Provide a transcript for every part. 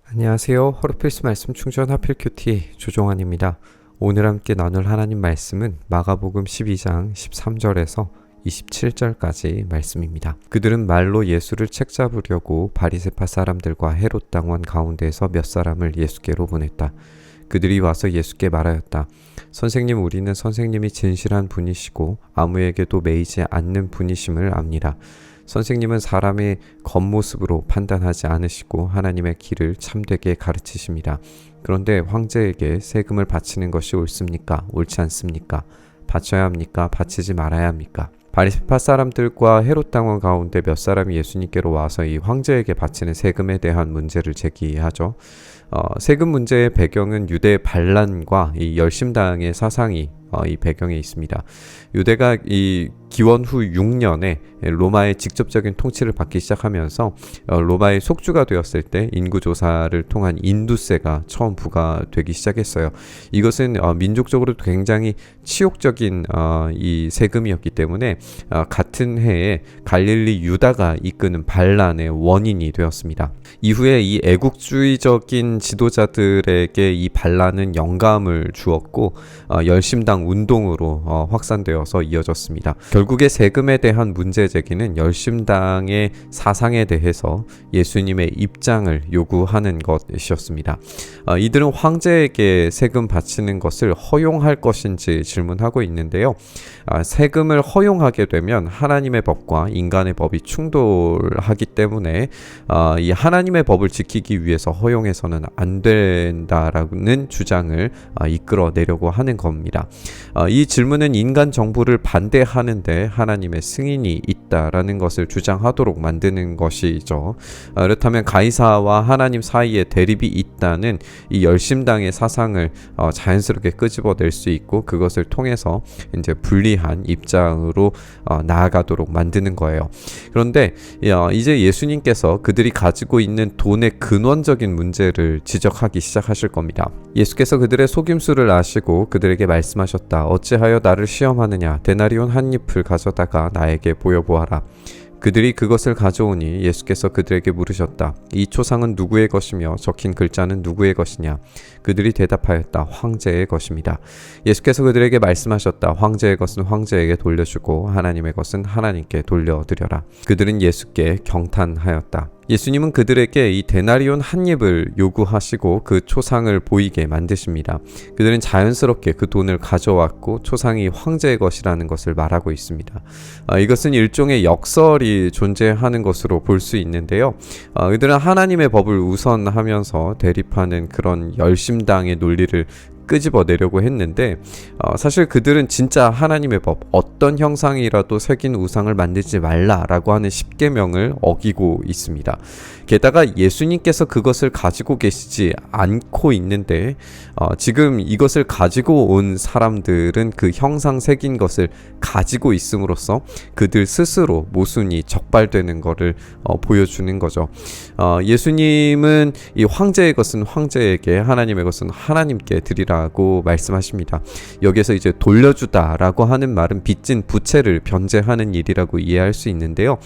안녕하세요. 허르필스 말씀 충전 하필 큐티 조종환입니다. 오늘 함께 나눌 하나님 말씀은 마가복음 12장 13절에서 27절까지 말씀입니다. 그들은 말로 예수를 책잡으려고 바리새파 사람들과 헤롯 당원 가운데에서 몇 사람을 예수께로 보냈다. 그들이 와서 예수께 말하였다. 선생님, 우리는 선생님이 진실한 분이시고 아무에게도 매이지 않는 분이심을 압니다. 선생님은 사람의 겉모습으로 판단하지 않으시고 하나님의 길을 참되게 가르치십니다. 그런데 황제에게 세금을 바치는 것이 옳습니까? 옳지 않습니까? 바쳐야 합니까? 바치지 말아야 합니까? 바리새파 사람들과 헤롯 당원 가운데 몇 사람이 예수님께로 와서 이 황제에게 바치는 세금에 대한 문제를 제기하죠. 세금 문제의 배경은 유대 반란과 이 열심당의 사상이 이 배경에 있습니다. 유대가 이 기원 후 6년에 로마의 직접적인 통치를 받기 시작하면서 로마의 속주가 되었을 때 인구조사를 통한 인두세가 처음 부과되기 시작했어요. 이것은 민족적으로 굉장히 치욕적인 이 세금이었기 때문에 같은 해에 갈릴리 유다가 이끄는 반란의 원인이 되었습니다. 이후에 이 애국주의적인 지도자들에게 이 반란은 영감을 주었고 열심당 운동으로 확산되어서 이어졌습니다. 결국에 세금에 대한 문제 제기는 열심당의 사상에 대해서 예수님의 입장을 요구하는 것이었습니다. 이들은 황제에게 세금 바치는 것을 허용할 것인지 질문하고 있는데요. 세금을 허용하게 되면 하나님의 법과 인간의 법이 충돌하기 때문에 이 하나님의 법을 지키기 위해서 허용해서는 안 된다라는 주장을 이끌어내려고 하는 겁니다. 이 질문은 인간 정부를 반대하는데 하나님의 승인이 있다라는 것을 주장하도록 만드는 것이죠. 그렇다면 가이사와 하나님 사이에 대립이 있다는 이 열심당의 사상을 자연스럽게 끄집어낼 수 있고 그것을 통해서 이제 불리한 입장으로 나아가도록 만드는 거예요. 그런데 이제 예수님께서 그들이 가지고 있는 돈의 근원적인 문제를 지적하기 시작하실 겁니다. 예수께서 그들의 속임수를 아시고 그들에게 말씀하셨다. 어찌하여 나를 시험하느냐? 데나리온 한 잎을 가져다가 나에게 보여보아라. 그들이 그것을 가져오니 예수께서 그들에게 물으셨다. 이 초상은 누구의 것이며 적힌 글자는 누구의 것이냐? 그들이 대답하였다. 황제의 것입니다. 예수께서 그들에게 말씀하셨다. 황제의 것은 황제에게 돌려주고 하나님의 것은 하나님께 돌려드려라. 그들은 예수께 경탄하였다. 예수님은 그들에게 이 데나리온 한 입을 요구하시고 그 초상을 보이게 만드십니다. 그들은 자연스럽게 그 돈을 가져왔고 초상이 황제의 것이라는 것을 말하고 있습니다. 이것은 일종의 역설이 존재하는 것으로 볼 수 있는데요. 그들은 하나님의 법을 우선하면서 대립하는 그런 열심당의 논리를 끄집어내려고 했는데 사실 그들은 진짜 하나님의 법, 어떤 형상이라도 새긴 우상을 만들지 말라라고 하는 십계명을 어기고 있습니다. 게다가 예수님께서 그것을 가지고 계시지 않고 있는데 지금 이것을 가지고 온 사람들은 그 형상 새긴 것을 가지고 있음으로써 그들 스스로 모순이 적발되는 것을 보여주는 거죠. 예수님은 이 황제의 것은 황제에게, 하나님의 것은 하나님께 드리라고 말씀하십니다. 여기서 이제 돌려주다라고 하는 말은 빚진 부채를 변제하는 일이라고 이해할 수 있는데요.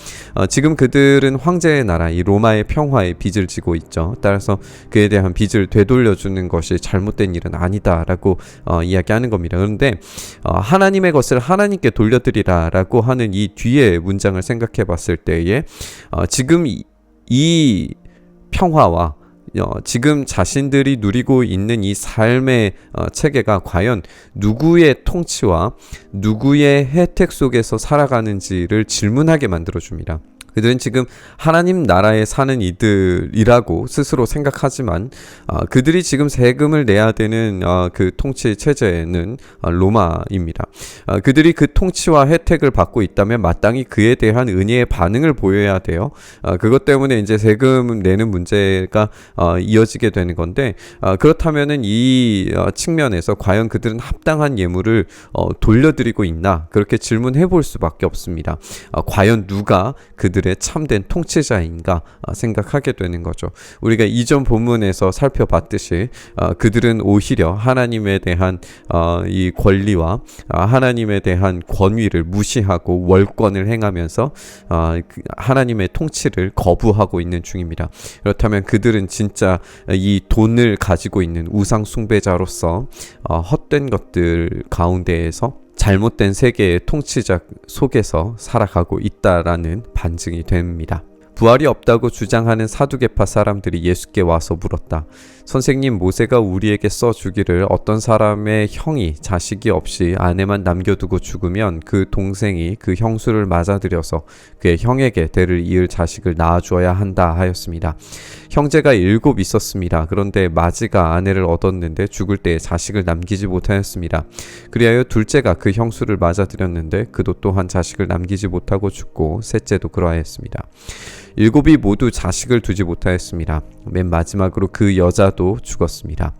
지금 그들은 황제의 나라, 이 로마의 평화에 빚을 지고 있죠. 따라서 그에 대한 빚을 되돌려주는 것이 잘못된 일은 아니다라고 이야기하는 겁니다. 그런데 하나님의 것을 하나님께 돌려드리라라고 하는 이 뒤에 문장을 생각해 봤을 때에 지금 이 평화와 지금 자신들이 누리고 있는 이 삶의 체계가 과연 누구의 통치와 누구의 혜택 속에서 살아가는지를 질문하게 만들어줍니다. 그들은 지금 하나님 나라에 사는 이들이라고 스스로 생각하지만 그들이 지금 세금을 내야 되는 그 통치 체제는 로마입니다. 그들이 그 통치와 혜택을 받고 있다면 마땅히 그에 대한 은혜의 반응을 보여야 돼요. 그것 때문에 이제 세금 내는 문제가 이어지게 되는 건데 그렇다면은 이 측면에서 과연 그들은 합당한 예물을 돌려드리고 있나? 그렇게 질문해 볼 수밖에 없습니다. 과연 누가 그들 그들의 참된 통치자인가 생각하게 되는 거죠. 우리가 이전 본문에서 살펴봤듯이 그들은 오히려 하나님에 대한 이 권리와 하나님에 대한 권위를 무시하고 월권을 행하면서 하나님의 통치를 거부하고 있는 중입니다. 그렇다면 그들은 진짜 이 돈을 가지고 있는 우상 숭배자로서 헛된 것들 가운데에서 잘못된 세계의 통치자 속에서 살아가고 있다라는 반증이 됩니다. 부활이 없다고 주장하는 사두개파 사람들이 예수께 와서 물었다. 선생님, 모세가 우리에게 써주기를 어떤 사람의 형이 자식이 없이 아내만 남겨두고 죽으면 그 동생이 그 형수를 맞아들여서 그의 형에게 대를 이을 자식을 낳아주어야 한다 하였습니다. 형제가 7 있었습니다. 그런데 마지가 아내를 얻었는데 죽을 때에 자식을 남기지 못하였습니다. 그리하여 둘째가 그 형수를 맞아들였는데 그도 또한 자식을 남기지 못하고 죽고 셋째도 그러하였습니다. 7이 모두 자식을 두지 못하였습니다. 맨 마지막으로 그 여자도 죽었습니다.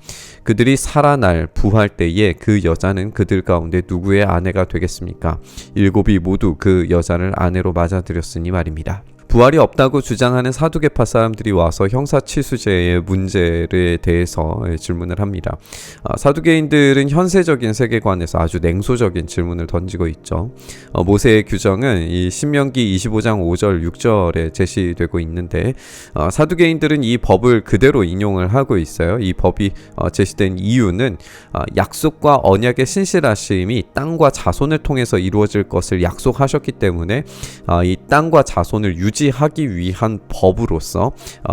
그들이 살아날 부활 때에 그 여자는 그들 가운데 누구의 아내가 되겠습니까? 7이 모두 그 여자를 아내로 맞아들였으니 말입니다. 부활이 없다고 주장하는 사두개파 사람들이 와서 형사치수제의 문제에 대해서 질문을 합니다. 사두개인들은 현세적인 세계관에서 아주 냉소적인 질문을 던지고 있죠. 모세의 규정은 이 신명기 25장 5절 6절에 제시되고 있는데 사두개인들은 이 법을 그대로 인용을 하고 있어요. 이 법이 제시된 이유는 약속과 언약의 신실하심이 땅과 자손을 통해서 이루어질 것을 약속하셨기 때문에 이 땅과 자손을 유지하기 위한 법으로서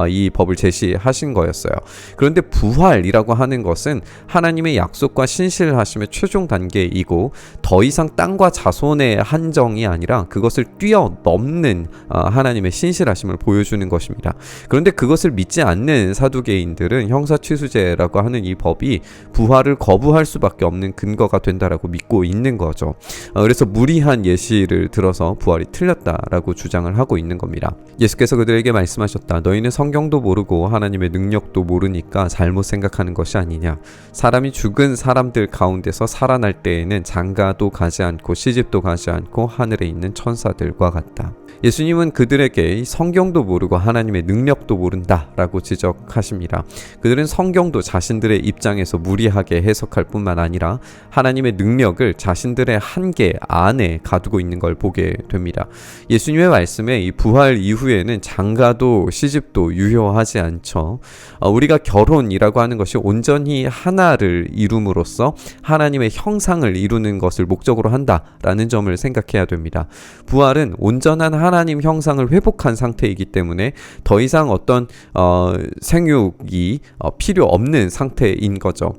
이 법을 제시하신 거였어요. 그런데 부활이라고 하는 것은 하나님의 약속과 신실하심의 최종 단계이고 더 이상 땅과 자손의 한정이 아니라 그것을 뛰어넘는 하나님의 신실하심을 보여주는 것입니다. 그런데 그것을 믿지 않는 사두개인들은 형사취수제라고 하는 이 법이 부활을 거부할 수밖에 없는 근거가 된다라고 믿고 있는 거죠. 그래서 무리한 예시를 들어서 부활이 틀렸다라고 주장을 하고 있는 겁니다. 예수께서 그들에게 말씀하셨다. 너희는 성경도 모르고 하나님의 능력도 모르니까 잘못 생각하는 것이 아니냐. 사람이 죽은 사람들 가운데서 살아날 때에는 장가도 가지 않고 시집도 가지 않고 하늘에 있는 천사들과 같다. 예수님은 그들에게 성경도 모르고 하나님의 능력도 모른다라고 지적하십니다. 그들은 성경도 자신들의 입장에서 무리하게 해석할 뿐만 아니라 하나님의 능력을 자신들의 한계 안에 가두고 있는 걸 보게 됩니다. 예수님의 말씀에 이 부활 이후에는 장가도 시집도 유효하지 않죠. 우리가 결혼이라고 하는 것이 온전히 하나를 이룸으로써 하나님의 형상을 이루는 것을 목적으로 한다라는 점을 생각해야 됩니다. 부활은 온전한 하나님 형상을 회복한 상태이기 때문에 더 이상 어떤 생육이 필요 없는 상태인 거죠.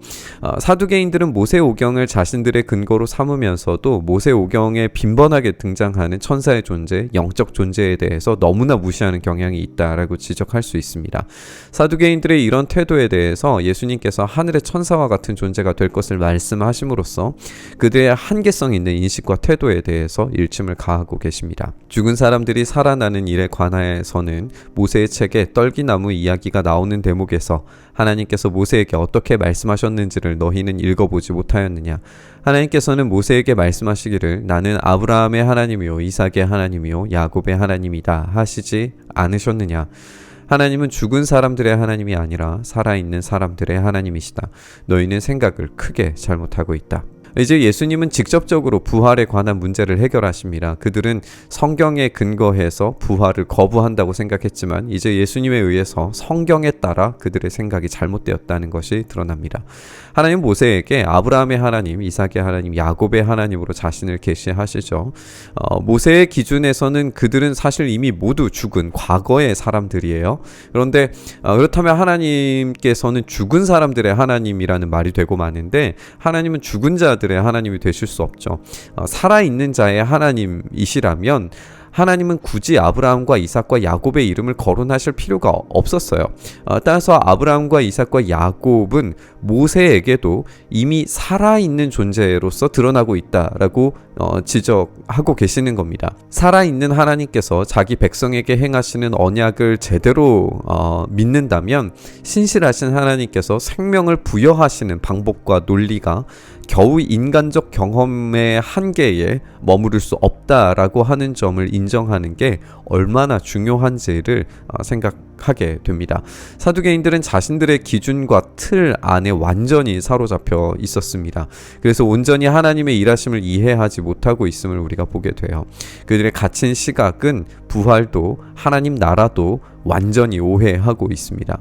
사두개인들은 모세오경을 자신들의 근거로 삼으면서도 모세오경에 빈번하게 등장하는 천사의 존재, 영적 존재에 대해서 너무나 무시하는 경향이 있다라고 지적할 수 있습니다. 사두개인들의 이런 태도에 대해서 예수님께서 하늘의 천사와 같은 존재가 될 것을 말씀하심으로써 그들의 한계성 있는 인식과 태도에 대해서 일침을 가하고 계십니다. 죽은 사람들이 살아나는 일에 관하여서는 모세의 책에 떨기나무 이야기가 나오는 대목에서 하나님께서 모세에게 어떻게 말씀하셨는지를 너희는 읽어보지 못하였느냐. 하나님께서는 모세에게 말씀하시기를 나는 아브라함의 하나님이요 이삭의 하나님이요 야곱의 하나님이다 하시지 않으셨느냐. 하나님은 죽은 사람들의 하나님이 아니라 살아있는 사람들의 하나님이시다. 너희는 생각을 크게 잘못하고 있다. 이제 예수님은 직접적으로 부활에 관한 문제를 해결하십니다. 그들은 성경에 근거해서 부활을 거부한다고 생각했지만 이제 예수님에 의해서 성경에 따라 그들의 생각이 잘못되었다는 것이 드러납니다. 하나님 모세에게 아브라함의 하나님, 이삭의 하나님, 야곱의 하나님으로 자신을 계시하시죠. 모세의 기준에서는 그들은 사실 이미 모두 죽은 과거의 사람들이에요. 그런데 그렇다면 하나님께서는 죽은 사람들의 하나님이라는 말이 되고 마는데 하나님은 죽은 자들의 하나님이 되실 수 없죠. 살아있는 자의 하나님이시라면 하나님은 굳이 아브라함과 이삭과 야곱의 이름을 거론하실 필요가 없었어요. 따라서 아브라함과 이삭과 야곱은 모세에게도 이미 살아있는 존재로서 드러나고 있다라고 지적하고 계시는 겁니다. 살아있는 하나님께서 자기 백성에게 행하시는 언약을 제대로 믿는다면 신실하신 하나님께서 생명을 부여하시는 방법과 논리가 겨우 인간적 경험의 한계에 머무를 수 없다라고 하는 점을 인정하는 게 얼마나 중요한지를 생각하게 됩니다. 사두개인들은 자신들의 기준과 틀 안에 완전히 사로잡혀 있었습니다. 그래서 온전히 하나님의 일하심을 이해하지 못하고 있음을 우리가 보게 돼요. 그들의 갇힌 시각은 부활도 하나님 나라도 완전히 오해하고 있습니다.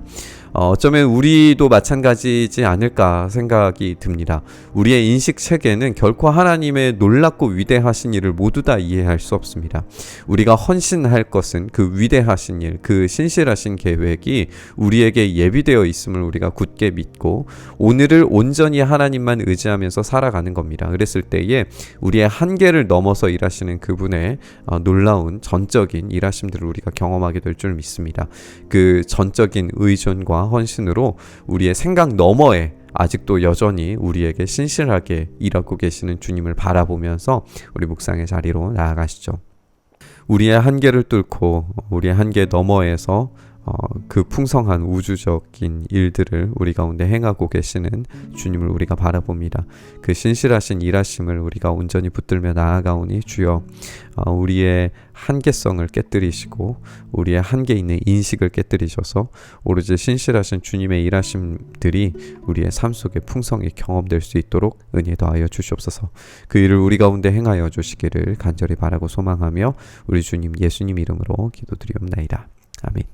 어쩌면 우리도 마찬가지지 않을까 생각이 듭니다. 우리의 인식 체계는 결코 하나님의 놀랍고 위대하신 일을 모두 다 이해할 수 없습니다. 우리가 헌신할 것은 그 위대하신 일, 그 신실하신 계획이 우리에게 예비되어 있음을 우리가 굳게 믿고 오늘을 온전히 하나님만 의지하면서 살아가는 겁니다. 그랬을 때에 우리의 한계를 넘어서 일하시는 그분의 놀라운 전적인 일하심들을 우리가 경험하게 될 줄 믿습니다. 그 전적인 의존과 헌신으로 우리의 생각 너머에 아직도 여전히 우리에게 신실하게 일하고 계시는 주님을 바라보면서 우리 묵상의 자리로 나아가시죠. 우리의 한계를 뚫고 우리의 한계 너머에서 그 풍성한 우주적인 일들을 우리 가운데 행하고 계시는 주님을 우리가 바라봅니다. 그 신실하신 일하심을 우리가 온전히 붙들며 나아가오니 주여 우리의 한계성을 깨뜨리시고 우리의 한계 있는 인식을 깨뜨리셔서 오로지 신실하신 주님의 일하심들이 우리의 삶 속에 풍성히 경험될 수 있도록 은혜 더하여 주시옵소서. 그 일을 우리 가운데 행하여 주시기를 간절히 바라고 소망하며 우리 주님 예수님 이름으로 기도드리옵나이다. 아멘.